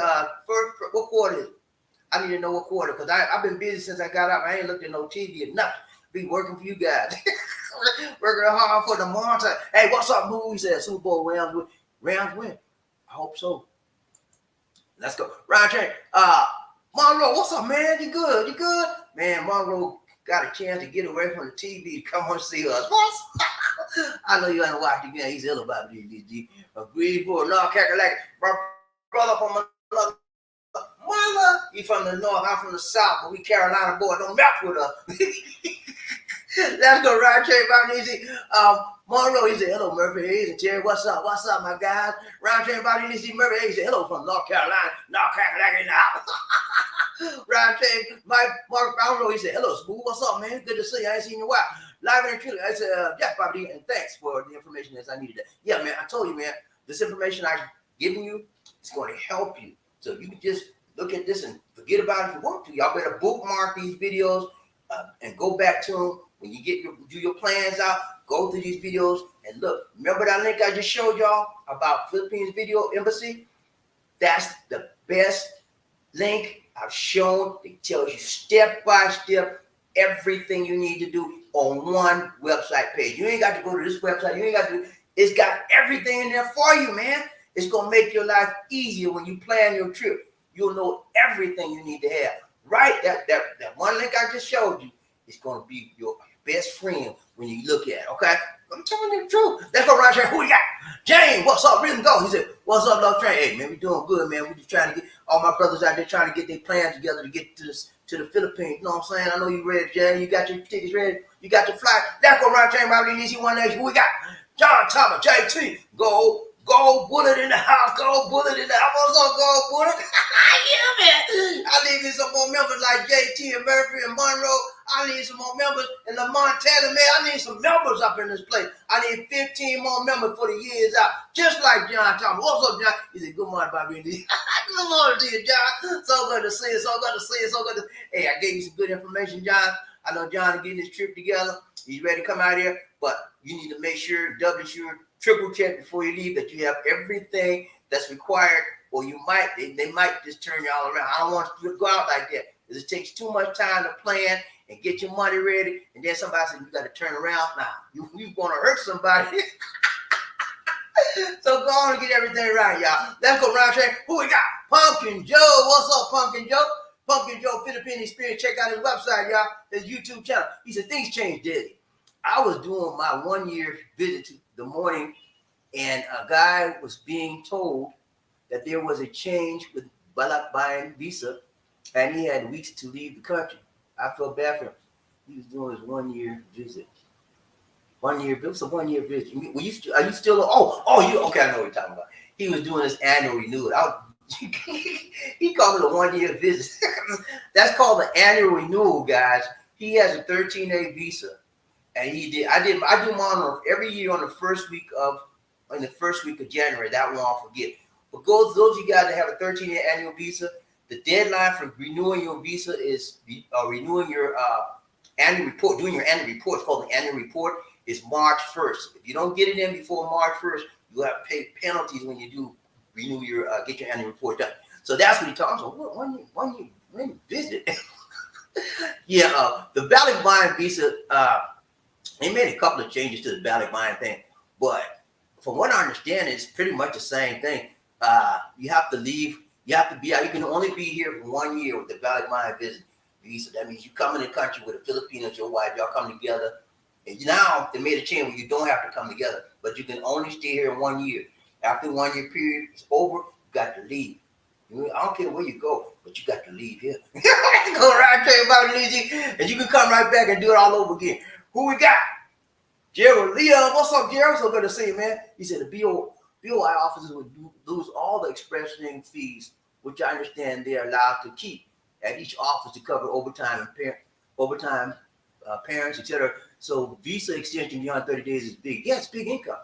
B: what quarter is it? I need to know what quarter, because I've been busy since I got up. I ain't looked at no TV or nothing. Been working for you guys. Working hard for the Monta. Hey, what's up, Moo? He said Super Bowl rounds win. I hope so. Let's go. Ryan Train. Monroe, what's up, man? You good? Man, Monroe got a chance to get away from the TV. Come on, see us. I know you ain't watched the game. He's ill about BobbieD. Agreed for North Carolina. My brother from another mother. He from the north, I'm from the south, but we Carolina boy. Don't mess with us. Let's go, Ryan Train BobbieD. Monroe, he said, "Hello, Murphy Hayes and Jerry. What's up, my guys?" Ryan Train BobbieD. Murphy Hayes said, "Hello from North Carolina in the house." Ryan Train, Mark Monroe, he said, "Hello, Smooth. What's up, man? Good to see you. I ain't seen you in a while. Live and truly." I said, "Yes, BobbieD, and thanks for the information as I needed." Yeah, man, I told you, man, this information I've given you is going to help you. So you can just look at this and forget about it if you want to. Y'all better bookmark these videos and go back to them when you do your plans out. Go through these videos and look. Remember that link I just showed y'all about Philippines Video Embassy? That's the best link I've shown. It tells you step by step everything you need to do on one website page. You ain't got to go to this website. You ain't got to. It's got everything in there for you, man. It's gonna make your life easier when you plan your trip. You'll know everything you need to have. Right? That one link I just showed you is gonna be your best friend when you look at it. Okay? I'm telling you the truth. Let's go right here. Who we got? James, what's up? Rhythm go. He said, "What's up, Love Train?" Hey, man, we doing good, man. We just trying to get all my brothers out there trying to get their plans together to get to the Philippines. You know what I'm saying? I know you ready, James. You got your tickets ready. You got your flight. Let's go right Train BobbieD. Easy One Nation. Who we got? John Thomas, JT. Go Bullet in the house. Go Bullet in the house. What's up, Go Bullet? Yeah, man. I need some more members like JT and Murphy and Monroe. I need some more members in the Montana, man. I need some members up in this place. I need 15 more members for the years out. Just like John Thomas. What's up, John? He said, "Good morning, BobbieD." Good morning to you, John. So good to see you. So good to see you. So good to... Hey, I gave you some good information, John. I know John is getting his trip together. He's ready to come out here. But you need to make sure, double sure, triple check before you leave that you have everything that's required, or you might, they might just turn you all around. I don't want you to go out like that, because it takes too much time to plan and get your money ready, and then somebody says you got to turn around. Now, you want to hurt somebody. So go on and get everything right, y'all. Let's go round train. Who we got? Pumpkin Joe. What's up, Pumpkin Joe? Pumpkin Joe Philippine Experience. Check out his website, y'all. His YouTube channel. He said things change daily. I was doing my 1 year visit to the morning, and a guy was being told that there was a change with buying visa, and he had weeks to leave the country. I felt bad for him. He was doing his 1 year visit. 1 year, it was a 1 year visit. Are you still, okay, I know what you're talking about. He was doing his annual renewal. He called it a 1 year visit. That's called the annual renewal, guys. He has a 13A visa. And I do mine every year on the first week of January. That one I'll forget. But those of you guys that have a 13-year annual visa, the deadline for renewing your visa is renewing your annual report. Doing your annual report, it's called the annual report, is March 1st. If you don't get it in before March 1st, you have to pay penalties when you do renew your get your annual report done. So that's what he talks about. One year visit. Yeah, the valid buying visa. They made a couple of changes to the valid buying thing, but from what I understand, it's pretty much the same thing. You have to leave. You have to be out. You can only be here for 1 year with the valid buying visa. That means you come in the country with a Filipino, your wife, y'all come together. And now they made a change where you don't have to come together, but you can only stay here 1 year. After the 1 year period is over, you got to leave. I don't care where you go, but you got to leave here. Go right there about it, and you can come right back and do it all over again. Who we got? Gerald Leon. What's up, Gerald? So good to see you, man. He said the BOI officers would lose all the expressing fees, which I understand they are allowed to keep at each office to cover overtime and parents, etc. So visa extension beyond 30 days is big. Yeah, it's big income.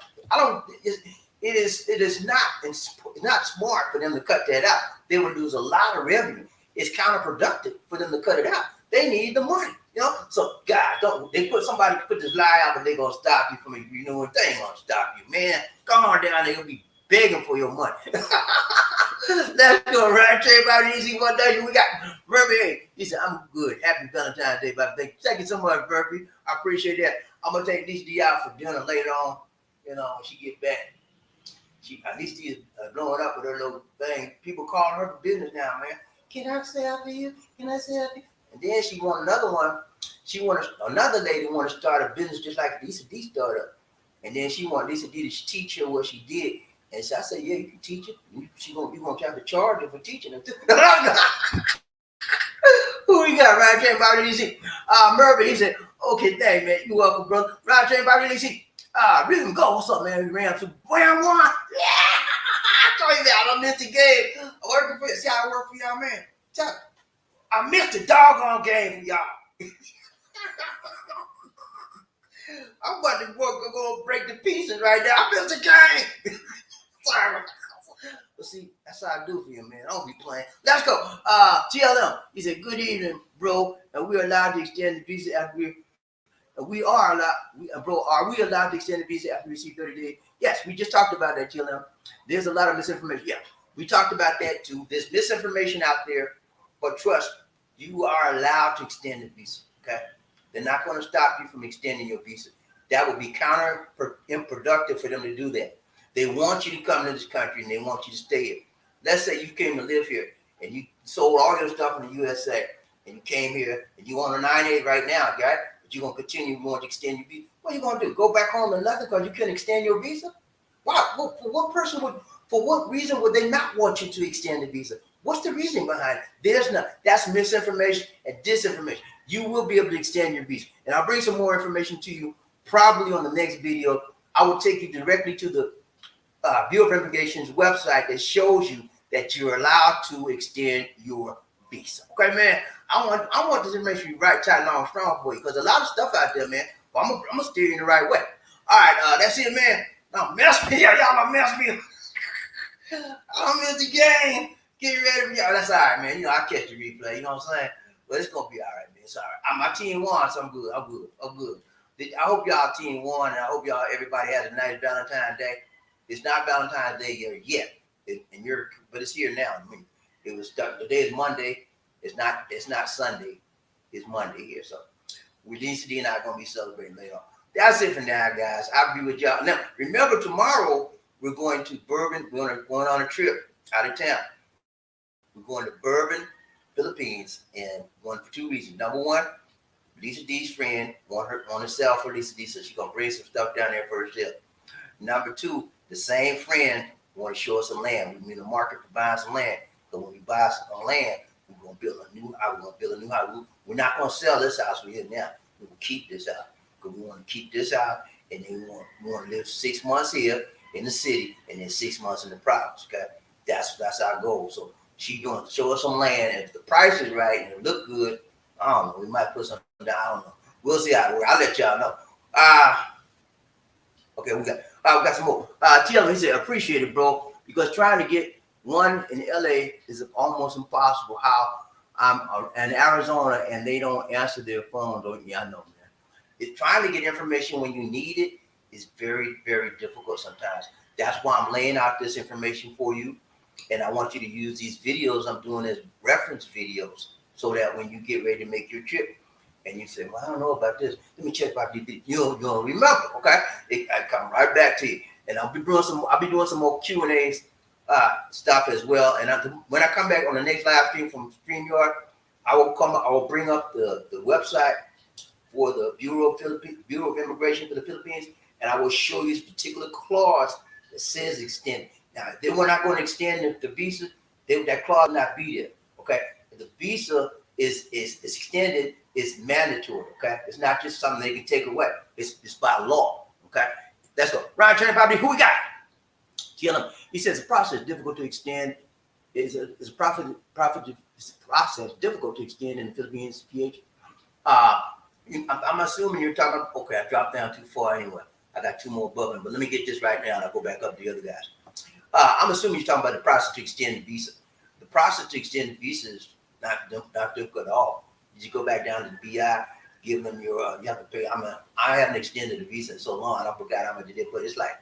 B: It is not smart for them to cut that out. They would lose a lot of revenue. It's counterproductive for them to cut it out. They need the money, you know. So God, somebody put this lie out, but they're gonna stop you from it. You know what? They ain't gonna stop you, man. Come on down, they're gonna be begging for your money. Let's go, right? Everybody easy one day. We got Murphy. He said, I'm good. Happy Valentine's Day, but thank you so much, Murphy. I appreciate that. I'm gonna take Lisa D out for dinner later on, you know, when she get back. Lisa D is blowing up with her little thing. People calling her for business now, man. Can I sell for you? Can I sell for you? And then she want another one. Another lady want to start a business just like Lisa D started. And then she want Lisa D to teach her what she did. And so I said, yeah, you can teach it. You won't have to charge her for teaching her. Who we got? Ryan James, Bobby DC. Murphy, he said, okay, thanks, man. You're welcome, brother. Ryan James, Bobby DC. Rhythm go. What's up, man? We ran to round one. Yeah. I told you that. I missed the game. I'm working for you. See how I work for y'all, man? I missed the doggone game for y'all. I'm about to go break the pieces right now. I missed the game. Sorry. But see, that's how I do for you, man. I don't be playing. Let's go. TLM. He said, good evening, bro. And we're allowed to extend the visa after are we allowed to extend the visa after we receive 30 days? Yes, we just talked about that, TLM. There's a lot of misinformation. Yeah, we talked about that too. There's misinformation out there, but trust me, you are allowed to extend the visa, okay? They're not going to stop you from extending your visa. That would be counterproductive for them to do that. They want you to come to this country and they want you to stay here. Let's say you came to live here and you sold all your stuff in the USA and you came here and you on a 9A right now, right? But you're going to continue to want to extend your visa. What are you going to do? Go back home and nothing because you couldn't extend your visa? Why? For what reason would they not want you to extend the visa? What's the reasoning behind it? There's none. That's misinformation and disinformation. You will be able to extend your visa. And I'll bring some more information to you probably on the next video. I will take you directly to the Bureau of Immigration's website that shows you that you're allowed to extend your visa. Okay, man. I want this information to be right, tight, long, strong for you because a lot of stuff out there, man. But I'm gonna steer you in the right way. All right, that's it, man. Don't mess me up, y'all. Don't mess me up. I don't miss the game. Get ready for y'all. That's all right, man. You know I catch the replay. You know what I'm saying? But it's gonna be all right, man. It's all right. My team won, so I'm good. I'm good. I hope y'all team won, and I hope everybody has a nice Valentine's Day. It's not Valentine's Day yet, but it's here now. I mean, it was today is Monday. It's not Sunday. It's Monday here. So Lisa D and I are gonna be celebrating later on. That's it for now, guys. I'll be with y'all. Now, remember tomorrow we're going to Bourbon. We're going on a trip out of town. We're going to Bourbon, Philippines, and going for two reasons. Number one, Lisa D's friend want to sell for Lisa D, so she's gonna bring some stuff down there for herself. Number two, the same friend want to show us some land. We're in the market for buying some land. So when we buy some land, we're gonna build a new house. We're not gonna sell this house we're in now. We're gonna keep this house because we want to keep this house, and then we want to live 6 months here in the city, and then 6 months in the province. Okay, that's our goal. So she's gonna show us some land, and if the price is right and it look good, I don't know. We might put something down. I don't know. We'll see how it works. I'll let y'all know. Okay, we got some more. TLM, he said, appreciate it, bro, because trying to get one in LA is almost impossible. How I'm in Arizona and they don't answer their phone. Yeah, I know, man. It's trying to get information when you need it is very, very difficult sometimes. That's why I'm laying out this information for you. And I want you to use these videos I'm doing as reference videos so that when you get ready to make your trip and you say, well, I don't know about this. Let me check about these videos. You'll remember, okay? I come right back to you. And I'll be doing some more Q&As stuff as well. And when I come back on the next live stream from StreamYard, I will bring up the website for the Bureau of Immigration for the Philippines, and I will show you this particular clause that says extend. Now, if they were not going to extend the visa, that clause will not be there. Okay, if the visa is extended, it's mandatory. Okay, it's not just something they can take away. It's by law. Okay, let's go. Ryan Turner, Bobby, who we got? kill him. He says the process is difficult to extend. It's a process difficult to extend in the Philippines. PH. I'm assuming you're talking. Okay, I dropped down too far anyway. I got two more above him, but let me get this right now, and I'll go back up to the other guys. I'm assuming you're talking about the process to extend the visa. The process to extend the visa is not difficult at all. You go back down to the BI, give them your. You have to pay. I haven't extended the visa in so long. I forgot how much it did, but it's like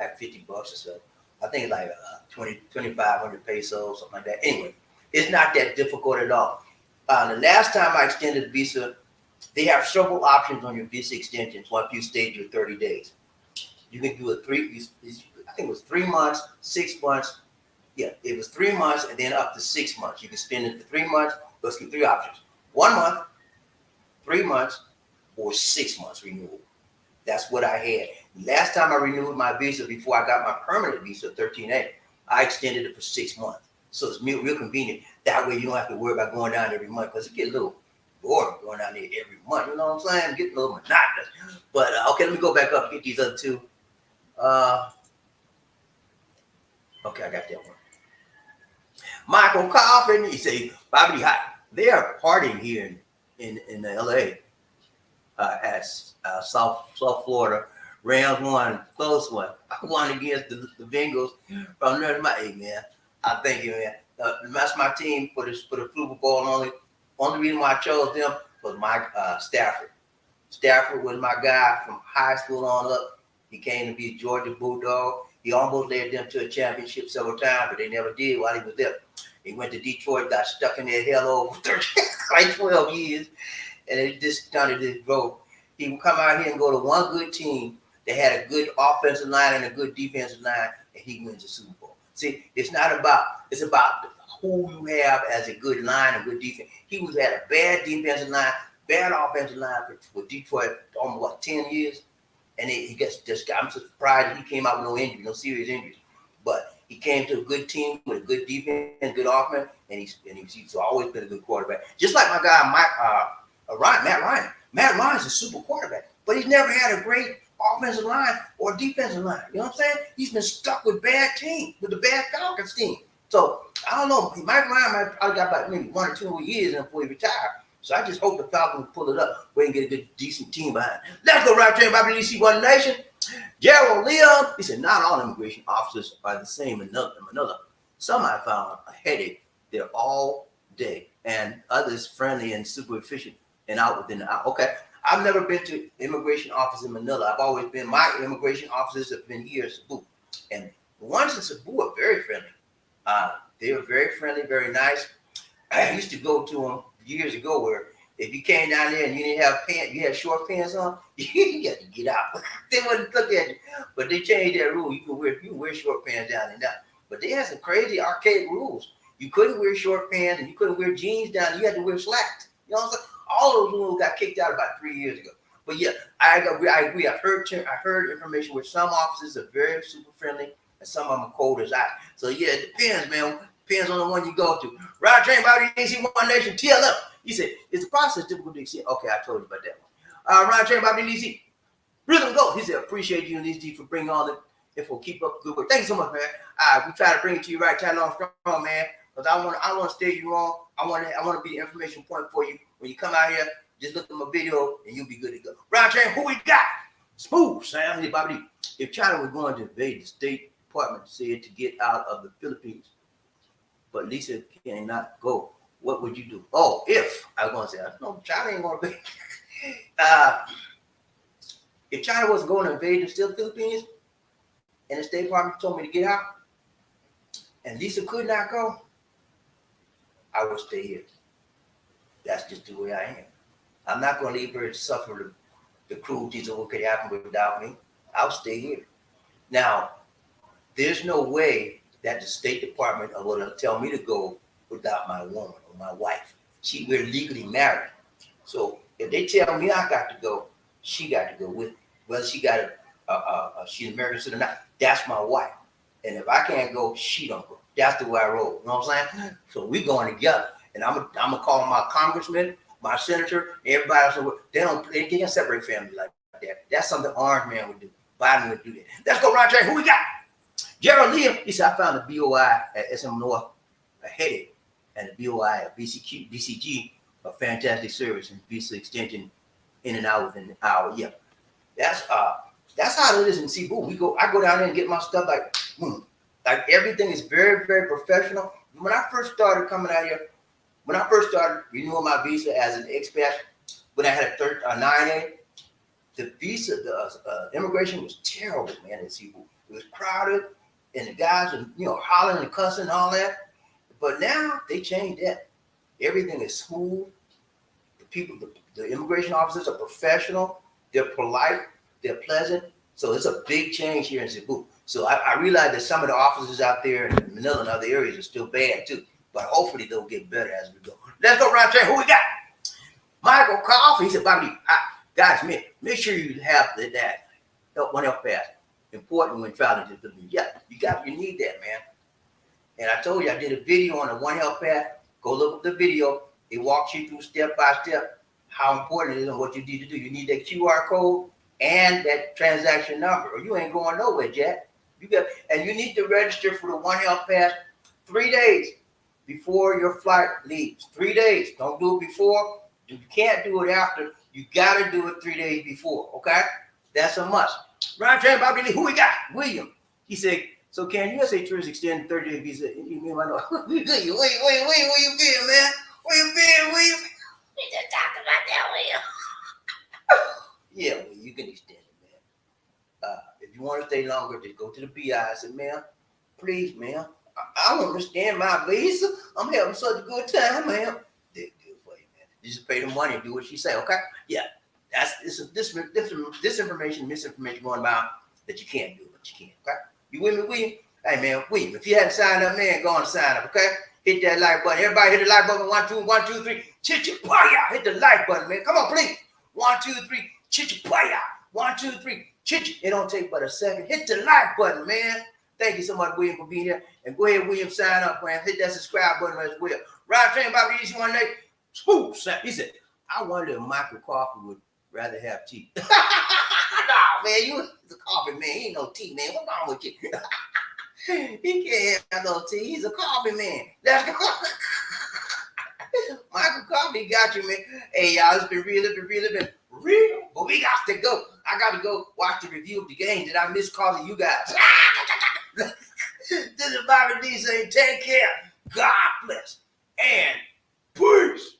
B: $50 or so. I think it's like 2,500 pesos, something like that. Anyway, it's not that difficult at all. The last time I extended the visa, they have several options on your visa extensions once you stayed your 30 days. You can do I think it was 3 months, 6 months. Yeah, it was 3 months and then up to 6 months. You can spend it for 3 months. Let's give 3 options: 1 month, 3 months, or 6 months renewal. That's what I had. Last time I renewed my visa before I got my permanent visa, 13A, I extended it for 6 months. So it's real convenient. That way you don't have to worry about going down every month, because it gets a little boring going down there every month. You know what I'm saying? Get a little monotonous. But okay, let me go back up and get these other two. Okay, I got that one. Michael Coffin, he say, BobbieD, hi. They are partying here in LA at South Florida. Rams won, close one. I won against the Bengals from North Miami, man. I thank you, man. That's my team for the Super Bowl. Only reason why I chose them was Mike Stafford. Stafford was my guy from high school on up. He came to be a Georgia Bulldog. He almost led them to a championship several times, but they never did while he was there. He went to Detroit, got stuck in that hell over like 12 years, and it just started his growth. He would come out here and go to one good team that had a good offensive line and a good defensive line, and he wins the Super Bowl. See, it's about who you have as a good line and good defense. He had a bad defensive line, bad offensive line for Detroit almost 10 years. And I'm surprised he came out with no injury, no serious injuries. But he came to a good team with a good defense, good offense, and he's always been a good quarterback. Just like my guy Matt Ryan. Matt Ryan's a super quarterback, but he's never had a great offensive line or defensive line. You know what I'm saying? He's been stuck with bad teams, with the bad Falcons team. So I don't know. Mike Ryan might probably got about maybe 1 or 2 more years before he retired. So I just hope the Falcons pull it up. We can get a good, decent team behind. Let's go right there, BobbieD, One Nation. Gerald Leon, he said, not all immigration officers are the same in Manila. Some I found a headache there all day, and others friendly and super efficient and out within the hour. Okay, I've never been to immigration office in Manila. I've always been, my immigration officers have been here in Cebu. And the ones in Cebu are very friendly. They were very friendly, very nice. I used to go to them years ago where if you came down there and you didn't have pants, you had short pants on, you got to get out. They wouldn't look at you. But they changed that rule. You can wear short pants down and down. But they had some crazy archaic rules. You couldn't wear short pants and you couldn't wear jeans down. You had to wear slacks. You know what I'm saying? All those rules got kicked out about 3 years ago. But yeah, I agree. I heard information where some officers are very super friendly and some of them are cold as ice. So yeah, it depends, man. Depends on the one you go to. Ryan Train, BobbieD, One Nation, TLF. He said, is the process difficult to extend? Okay, I told you about that one. Ryan Train, BobbieD, Rhythm Go. He said, appreciate you and these for bringing all the info. Keep up the good work. Thank you so much, man. We try to bring it to you right, tight on strong, man. Because I want to steer you wrong. I want to be the information point for you. When you come out here, just look at my video and you'll be good to go. Ryan Train, who we got? Smooth, Sam. Hey, BobbieD. If China was going to invade the State Department said to get out of the Philippines, but Lisa cannot go, what would you do? Oh, if I was going to say, no, China ain't going to be. If China wasn't going to invade the Philippines and the State Department told me to get out and Lisa could not go, I would stay here. That's just the way I am. I'm not going to leave her to suffer the cruelties of what could happen without me. I'll stay here. Now, there's no way that the State Department are going to tell me to go without my woman or my wife. We're legally married. So if they tell me I got to go, she got to go with me. Whether she got she's American citizen or not, that's my wife. And if I can't go, she don't go. That's the way I roll. You know what I'm saying? So we going together. And I'm gonna call my congressman, my senator, everybody else. They can't separate families like that. That's something Orange Man would do. Biden would do that. Let's go right there. Who we got? Gerald Liam, he said, I found the BOI at SM North a headache, and the BOI at BCG a fantastic service and visa extension in and out within an hour. Yeah, that's how it is in Cebu. I go down there and get my stuff like everything is very, very professional. When I first started coming out here, when I first started renewing my visa as an expat, when I had a 9A, the visa, the immigration was terrible, man, in Cebu. It was crowded, and the guys were, hollering and cussing and all that. But now they changed that. Everything is smooth. The people, the immigration officers are professional. They're polite. They're pleasant. So it's a big change here in Cebu. So I realize that some of the officers out there in Manila and other areas are still bad too. But hopefully they'll get better as we go. Let's go around there. Who we got? Michael Coffey. He said, Bobby, guys, make sure you have that One Health Pass. Important when traveling to the Philippines. Yeah, you need that, man. And I told you I did a video on the One Health Pass. Go look at the video. It walks you through step by step how important it is and what you need to do. You need that QR code and that transaction number, or you ain't going nowhere, Jack. And you need to register for the One Health Pass 3 days before your flight leaves. 3 days. Don't do it before. You can't do it after. You got to do it 3 days before. Okay, that's a must. Ryan Tran, BobbieD, who we got? William. He said, so can USA tourists extend 30-day visa? You mean, I know. Where you been, man? Where you been, William? We just talking about that, William. Yeah, well, you can extend it, man. If you want to stay longer, just go to the BI and say, man, please, man, I don't understand my visa. I'm having such a good time, man. They'll do it for you, man. You just pay the money and do what she say, okay? Yeah, misinformation going about that you can't do it, but you can, okay? You with me, William? Hey, man, William, if you hadn't signed up, man, go and sign up, okay? Hit that like button. Everybody hit the like button. 1, 2, 1, 2, 3. Chichipaya. Hit the like button, man. Come on, please. 1, 2, 3. Chichipaya. 1, 2, 3. Chichi. It don't take but a second. Hit the like button, man. Thank you so much, William, for being here. And go ahead, William, sign up, man. Hit that subscribe button as well. Ryan Train, BobbieD, one day. Smooth. He said, I wonder if Michael Coffey would rather have tea. Nah, man, you the coffee man. He ain't no tea, man. What's wrong with you? He can't have no tea. He's a coffee man. Let's go. Michael Coffey got you, man. Hey, y'all, it's been real. But we got to go. I got to go watch the review of the game that I missed calling you guys. This is BobbieD saying take care. God bless. And peace.